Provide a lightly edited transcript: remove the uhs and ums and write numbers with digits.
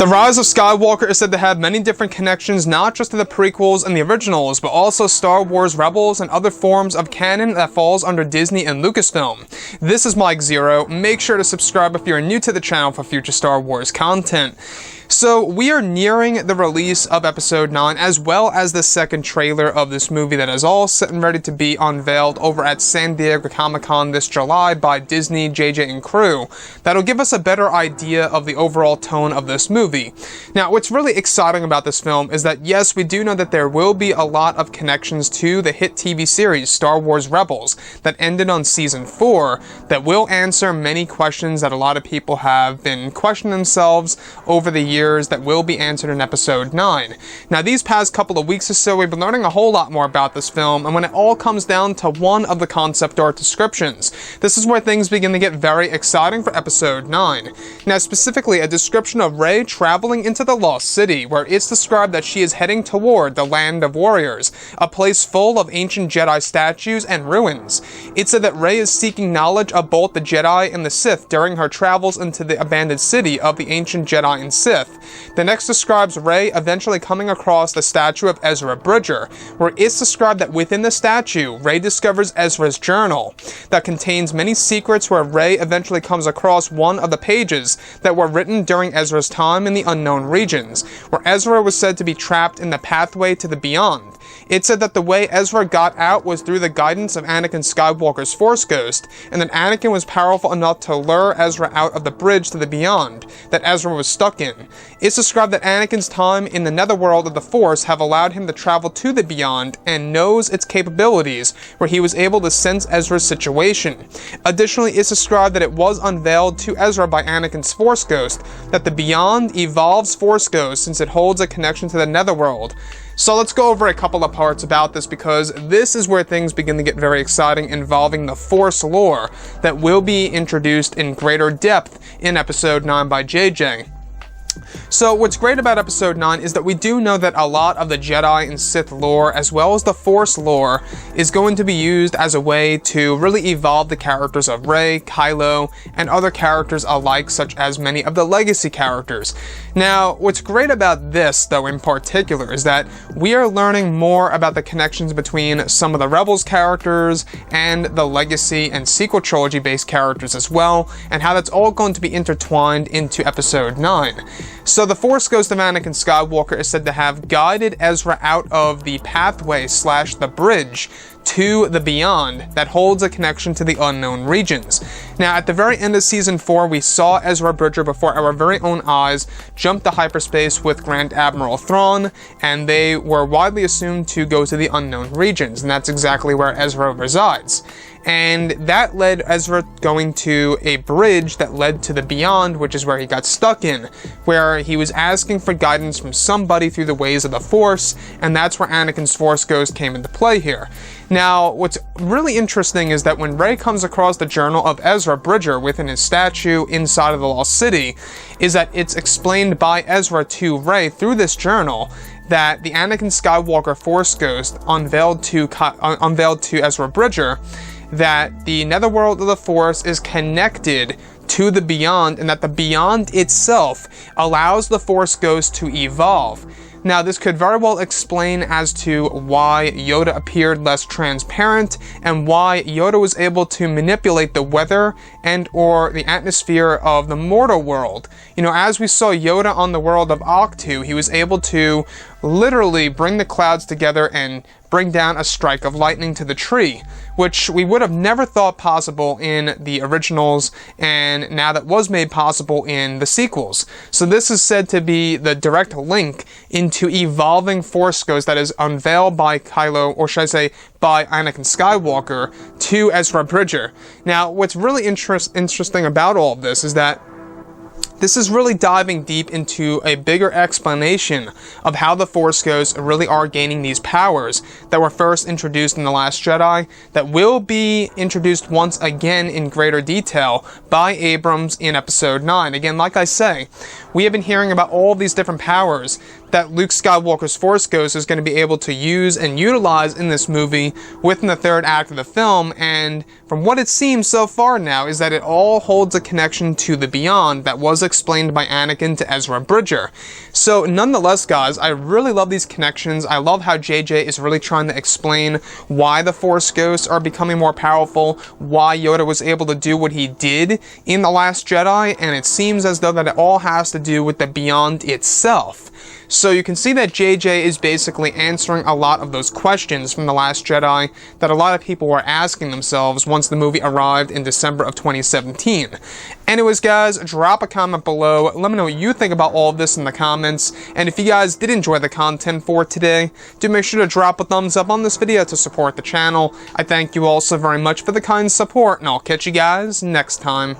The Rise of Skywalker is said to have many different connections, not just to the prequels and the originals, but also Star Wars Rebels and other forms of canon that falls under Disney and Lucasfilm. This is Mike Zero. Make sure to subscribe if you're new to the channel for future Star Wars content. So, we are nearing the release of Episode 9, as well as the second trailer of this movie that is all set and ready to be unveiled over at San Diego Comic-Con this July by Disney, JJ, and crew. That'll give us a better idea of the overall tone of this movie. Now, what's really exciting about this film is that, yes, we do know that there will be a lot of connections to the hit TV series Star Wars Rebels that ended on Season 4 that will answer many questions that a lot of people have been questioning themselves over the years that will be answered in Episode 9. Now, these past couple of weeks or so, we've been learning a whole lot more about this film, and when it all comes down to one of the concept art descriptions, this is where things begin to get very exciting for Episode 9. Now, specifically, a description of Rey traveling into the Lost City, where it's described that she is heading toward the Land of Warriors, a place full of ancient Jedi statues and ruins. It said that Rey is seeking knowledge of both the Jedi and the Sith during her travels into the abandoned city of the ancient Jedi and Sith. The next describes Rey eventually coming across the statue of Ezra Bridger, where it's described that within the statue, Rey discovers Ezra's journal that contains many secrets, where Rey eventually comes across one of the pages that were written during Ezra's time in the unknown regions, where Ezra was said to be trapped in the pathway to the beyond. It said that the way Ezra got out was through the guidance of Anakin Skywalker's Force Ghost, and that Anakin was powerful enough to lure Ezra out of the bridge to the beyond that Ezra was stuck in. It's described that Anakin's time in the netherworld of the Force have allowed him to travel to the beyond and knows its capabilities, where he was able to sense Ezra's situation. Additionally, it's described that it was unveiled to Ezra by Anakin's Force Ghost that the beyond evolves Force Ghost since it holds a connection to the netherworld. So let's go over a couple of parts about this, because this is where things begin to get very exciting involving the Force lore that will be introduced in greater depth in Episode 9 by JJ. So what's great about Episode 9 is that we do know that a lot of the Jedi and Sith lore, as well as the Force lore, is going to be used as a way to really evolve the characters of Rey, Kylo, and other characters alike, such as many of the legacy characters. Now, what's great about this, though, in particular, is that we are learning more about the connections between some of the Rebels characters and the legacy and sequel trilogy-based characters as well, and how that's all going to be intertwined into Episode 9. So the Force Ghost of Anakin Skywalker is said to have guided Ezra out of the pathway / the bridge to the beyond that holds a connection to the unknown regions. Now, at the very end of Season 4, we saw Ezra Bridger before our very own eyes jump to hyperspace with Grand Admiral Thrawn, and they were widely assumed to go to the unknown regions, and that's exactly where Ezra resides. And that led Ezra going to a bridge that led to the beyond, which is where he got stuck in, where he was asking for guidance from somebody through the ways of the Force, and that's where Anakin's Force Ghost came into play here. Now, what's really interesting is that when Rey comes across the journal of Ezra Bridger within his statue inside of the Lost City, is that it's explained by Ezra to Rey through this journal that the Anakin Skywalker Force Ghost unveiled to Ezra Bridger that the netherworld of the Force is connected to the beyond, and that the beyond itself allows the Force Ghost to evolve. Now, this could very well explain as to why Yoda appeared less transparent, and why Yoda was able to manipulate the weather and or the atmosphere of the mortal world. You know, as we saw Yoda on the world of Octu, he was able to literally bring the clouds together and bring down a strike of lightning to the tree, which we would have never thought possible in the originals, and now that was made possible in the sequels. So this is said to be the direct link into evolving Force Ghost that is unveiled by Kylo, or should I say, by Anakin Skywalker to Ezra Bridger. Now, what's really interesting about all of this is that this is really diving deep into a bigger explanation of how the Force Ghosts really are gaining these powers that were first introduced in The Last Jedi, that will be introduced once again in greater detail by Abrams in Episode 9. Again, like I say, we have been hearing about all these different powers that Luke Skywalker's Force Ghost is going to be able to use and utilize in this movie within the third act of the film, and from what it seems so far now is that it all holds a connection to the Beyond that was explained by Anakin to Ezra Bridger. So nonetheless, guys, I really love these connections. I love how JJ is really trying to explain why the Force Ghosts are becoming more powerful, why Yoda was able to do what he did in The Last Jedi, and it seems as though that it all has to do with the Beyond itself. So you can see that JJ is basically answering a lot of those questions from The Last Jedi that a lot of people were asking themselves once the movie arrived in December of 2017. Anyways, guys, drop a comment below. Let me know what you think about all of this in the comments. And if you guys did enjoy the content for today, do make sure to drop a thumbs up on this video to support the channel. I thank you all so very much for the kind support, and I'll catch you guys next time.